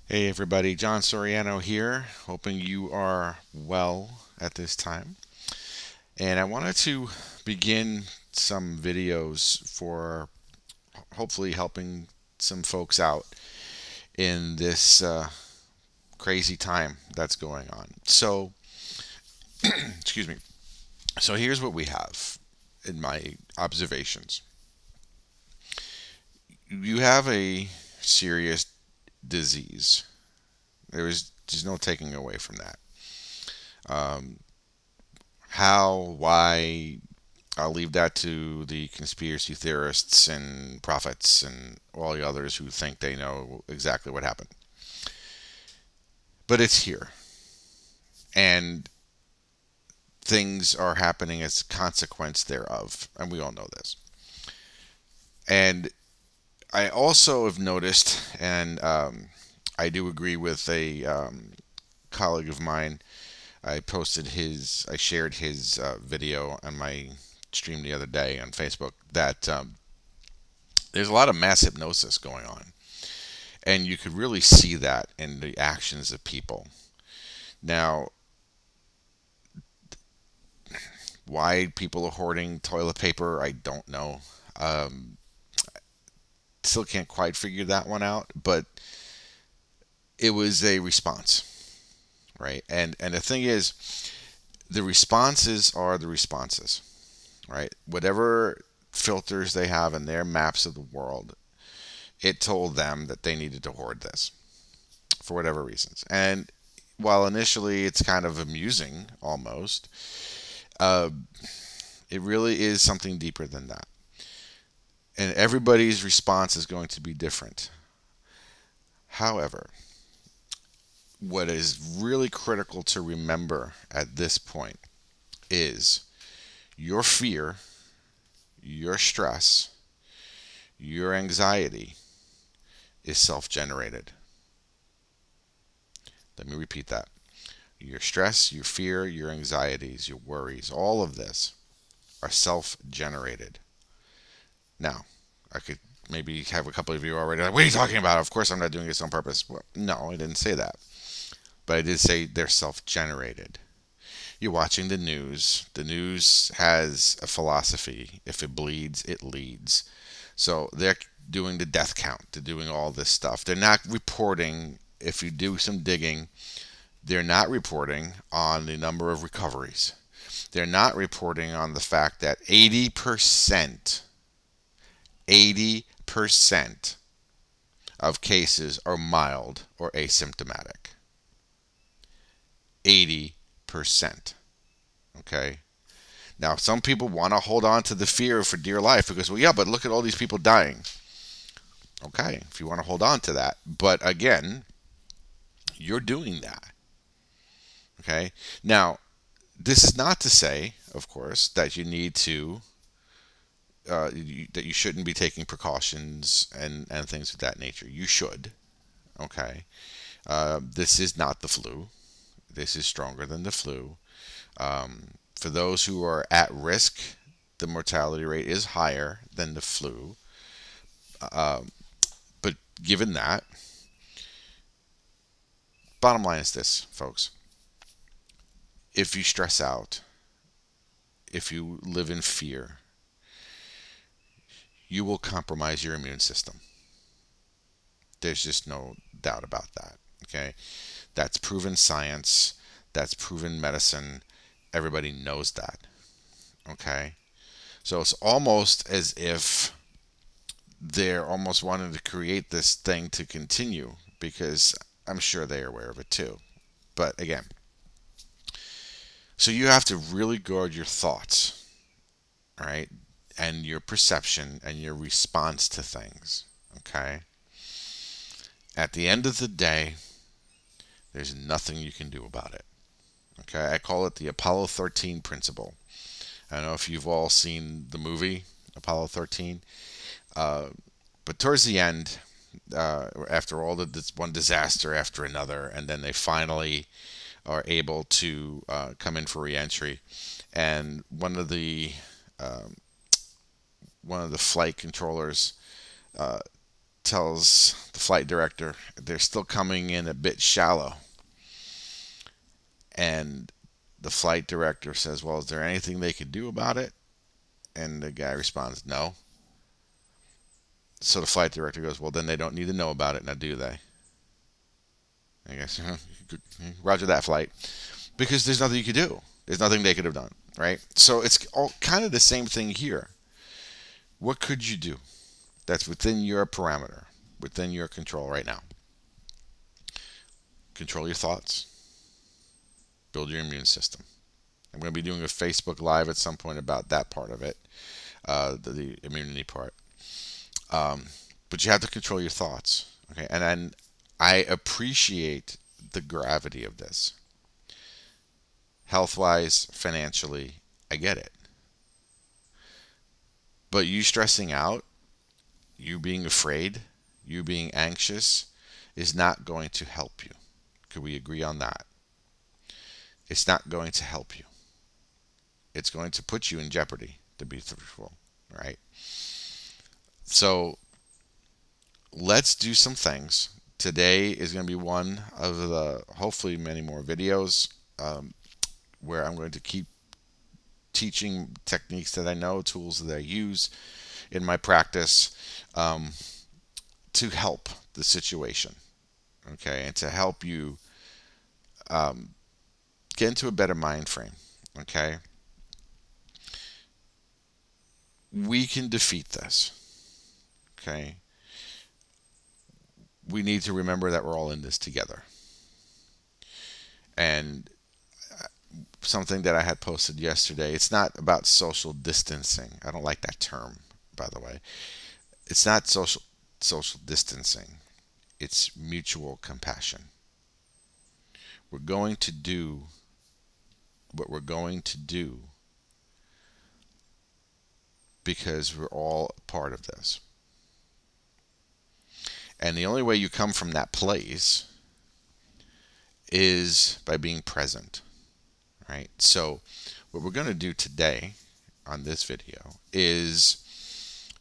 Hey everybody, John Soriano here, hoping you are well at this time. And I wanted to begin some videos for hopefully helping some folks out in this crazy time that's going on. So, excuse me. So, here's what we have in my observations. You have a serious disease. There's no taking away from that. Um, how, why, I'll leave that to the conspiracy theorists and prophets and all the others who think they know exactly what happened. But it's here, and things are happening as a consequence thereof, and we all know this. And I also have noticed, and I do agree with a colleague of mine. I shared his video on my stream the other day on Facebook that there's a lot of mass hypnosis going on. And you could really see that in the actions of people. Now, why people are hoarding toilet paper, I don't know. Um, Still can't quite figure that one out, but it was a response, right? And the thing is, the responses are the responses, right? Whatever filters they have in their maps of the world, it told them that they needed to hoard this for whatever reasons. And while initially it's kind of amusing almost, uh, it really is something deeper than that. And everybody's response is going to be different. However, what is really critical to remember at this point is your fear, your stress, your anxiety is self generated. Let me repeat that. Your stress, your fear, your anxieties, your worries, all of this are self generated. Now, I could maybe have a couple of you already like, what are you talking about? Of course I'm not doing this on purpose. Well, no, I didn't say that. But I did say they're self generated. You're watching the news. The news has a philosophy. If it bleeds, it leads. So they're doing the death count. They're doing all this stuff. They're not reporting, if you do some digging, they're not reporting on the number of recoveries. They're not reporting on the fact that 80% of cases are mild or asymptomatic. 80%. Okay? Now, some people want to hold on to the fear for dear life because, well, yeah, but look at all these people dying. Okay, if you want to hold on to that. But again, you're doing that. Okay? Now, this is not to say, of course, that you need to that you shouldn't be taking precautions and things of that nature. You should. Okay. This is not the flu. This is stronger than the flu. For those who are at risk, the mortality rate is higher than the flu. But given that, bottom line is this, folks. If you stress out, if you live in fear, you will compromise your immune system. There's just no doubt about that. Okay? That's proven science. That's proven medicine. Everybody knows that. Okay? So it's almost as if they're almost wanting to create this thing to continue because I'm sure they're aware of it too. But again, so you have to really guard your thoughts, all right, and your perception and your response to things. Okay? At the end of the day, there's nothing you can do about it. Okay? I call it the Apollo 13 principle. I don't know if you've all seen the movie Apollo 13, but towards the end, after all this one disaster after another, and then they finally are able to come in for reentry, and um, one of the flight controllers tells the flight director they're still coming in a bit shallow. And the flight director says, well, is there anything they could do about it? And the guy responds, no. So the flight director goes, well, then they don't need to know about it, now do they? I guess, roger that, flight. Because there's nothing you could do. There's nothing they could have done, right? So it's all kind of the same thing here. What could you do that's within your parameter, within your control right now? Control your thoughts. Build your immune system. I'm going to be doing a Facebook Live at some point about that part of it, the immunity part. But you have to control your thoughts. Okay, and then I appreciate the gravity of this. Health-wise, financially, I get it. But you stressing out, you being afraid, you being anxious, is not going to help you. Could we agree on that? It's not going to help you. It's going to put you in jeopardy, to be truthful, right? So let's do some things. Today is going to be one of the hopefully many more videos where I'm going to keep teaching techniques that I know, tools that I use in my practice to help the situation, okay, and to help you get into a better mind frame, okay? We can defeat this, okay? We need to remember that we're all in this together. And something that I had posted yesterday, it's not about social distancing. I don't like that term, by the way. It's not social distancing. It's mutual compassion. We're going to do what we're going to do because we're all part of this. And the only way you come from that place is by being present, right? So what we're going to do today on this video is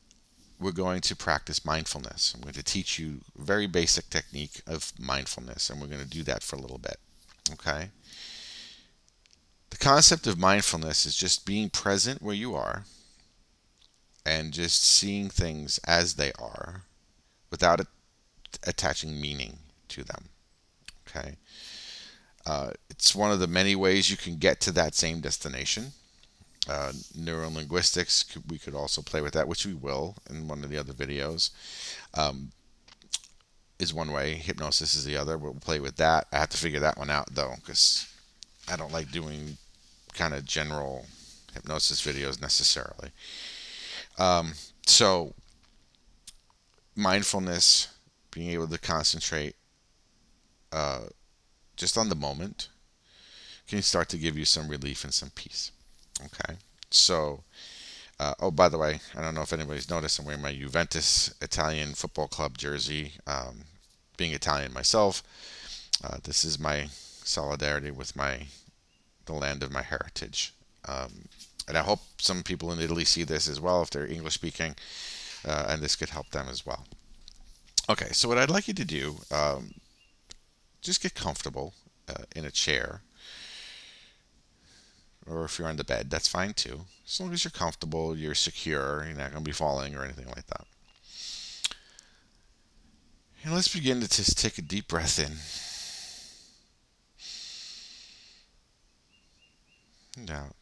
we're going to practice mindfulness. I'm going to teach you a very basic technique of mindfulness, and we're going to do that for a little bit, okay? The concept of mindfulness is just being present where you are and just seeing things as they are without attaching meaning to them, okay? It's one of the many ways you can get to that same destination. Neurolinguistics, we could also play with that, which we will in one of the other videos, is one way. Hypnosis is the other. We'll play with that. I have to figure that one out, though, because I don't like doing kind of general hypnosis videos necessarily. So mindfulness, being able to concentrate just on the moment, can start to give you some relief and some peace. Okay, so oh, by the way, I don't know if anybody's noticed, I'm wearing my Juventus Italian Football Club jersey. Being Italian myself, this is my solidarity with the land of my heritage. And I hope some people in Italy see this as well if they're English speaking, and this could help them as well. Okay, so what I'd like you to do, just get comfortable in a chair, or if you're on the bed, that's fine too. As long as you're comfortable, you're secure, you're not going to be falling or anything like that. And let's begin to just take a deep breath in and out.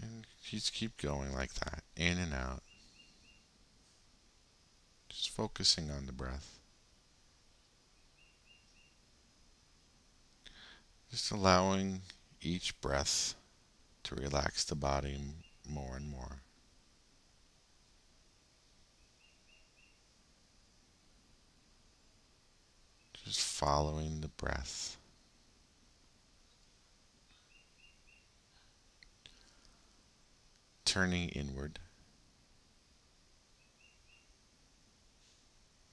And just keep going like that, in and out. Just focusing on the breath. Just allowing each breath to relax the body more and more. Just following the breath. Turning inward.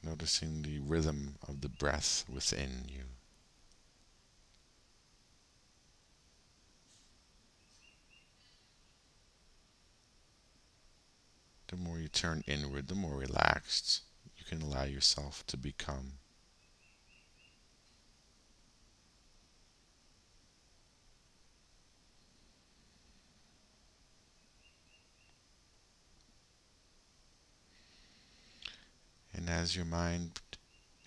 Noticing the rhythm of the breath within you. The more you turn inward, the more relaxed you can allow yourself to become. And as your mind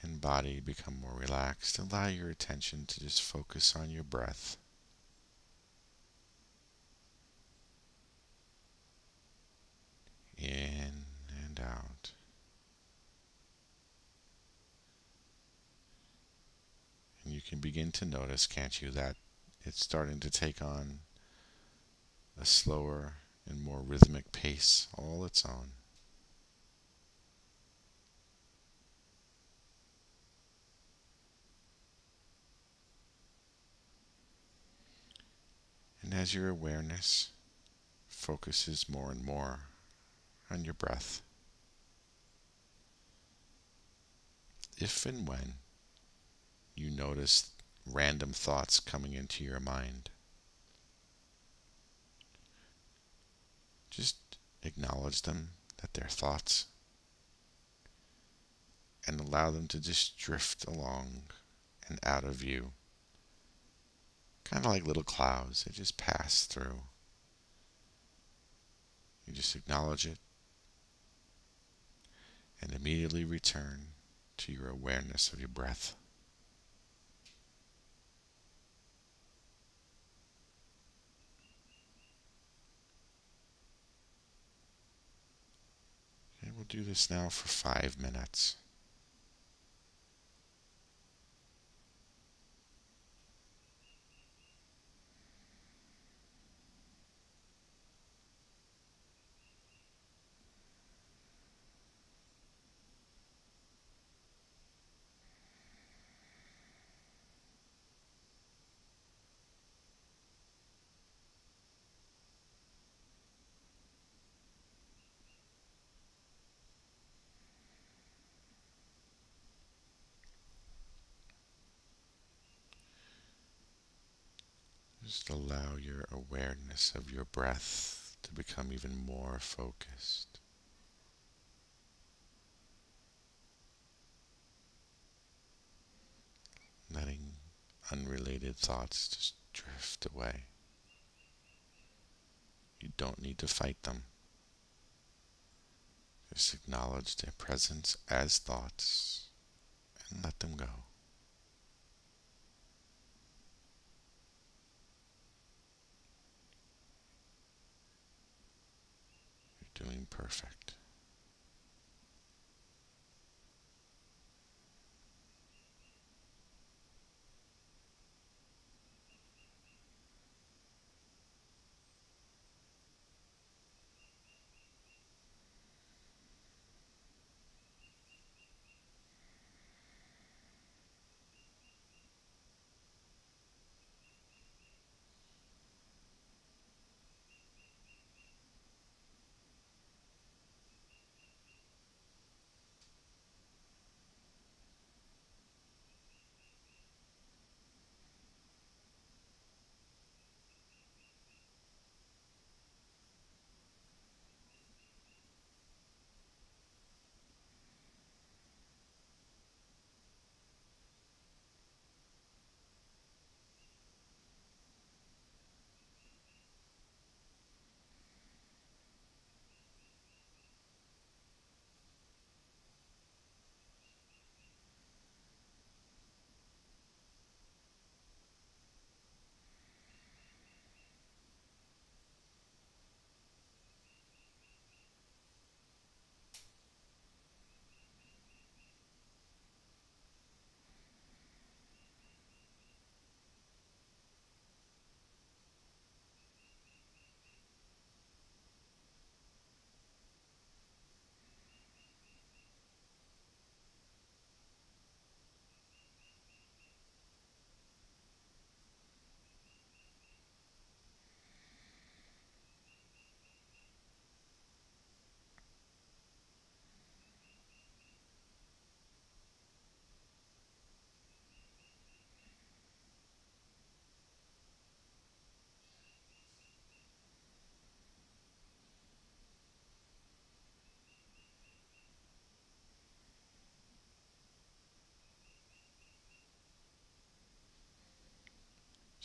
and body become more relaxed, allow your attention to just focus on your breath. In and out. And you can begin to notice, can't you, that it's starting to take on a slower and more rhythmic pace all its own. And as your awareness focuses more and more on your breath, if and when you notice random thoughts coming into your mind, just acknowledge them, that they're thoughts, and allow them to just drift along and out of view. Kind of like little clouds, they just pass through. You just acknowledge it and immediately return to your awareness of your breath. And we'll do this now for 5 minutes. Just allow your awareness of your breath to become even more focused. Letting unrelated thoughts just drift away. You don't need to fight them. Just acknowledge their presence as thoughts and let them go. You're doing perfect.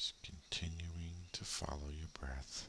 Just continuing to follow your breath.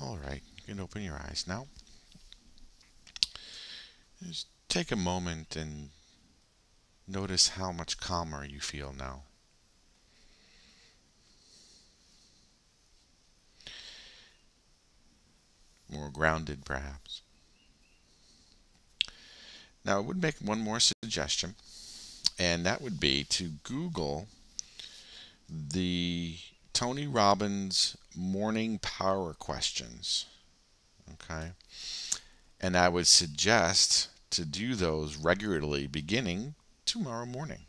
All right, you can open your eyes now. Just take a moment and notice how much calmer you feel now. More grounded, perhaps. Now, I would make one more suggestion, and that would be to Google the Tony Robbins morning power questions. Okay. And I would suggest to do those regularly beginning tomorrow morning.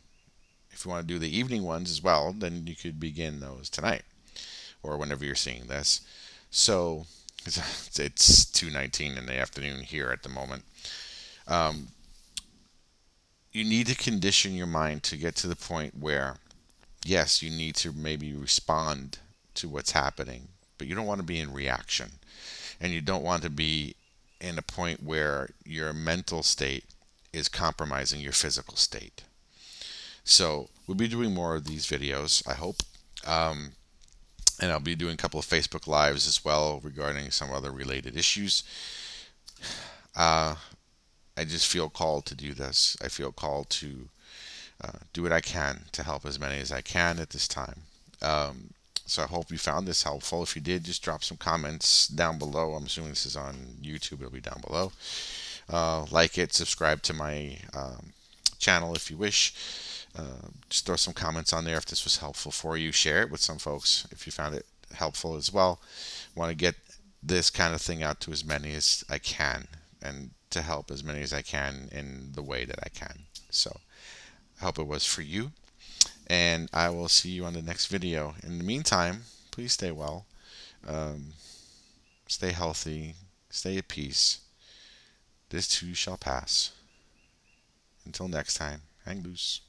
If you want to do the evening ones as well, then you could begin those tonight or whenever you're seeing this. So it's 2:19 in the afternoon here at the moment. You need to condition your mind to get to the point where, yes, you need to maybe respond to what's happening, but you don't want to be in reaction. And you don't want to be in a point where your mental state is compromising your physical state. So we'll be doing more of these videos, I hope. And I'll be doing a couple of Facebook Lives as well regarding some other related issues. I just feel called to do this. I feel called to do what I can to help as many as I can at this time. So I hope you found this helpful. If you did, just drop some comments down below. I'm assuming this is on YouTube. It'll be down below. Like it, subscribe to my channel if you wish. Just throw some comments on there if this was helpful for you. Share it with some folks if you found it helpful as well. Want to get this kind of thing out to as many as I can and to help as many as I can in the way that I can. So I hope it was for you, and I will see you on the next video. In the meantime, please stay well, stay healthy, stay at peace. This too shall pass. Until next time, hang loose.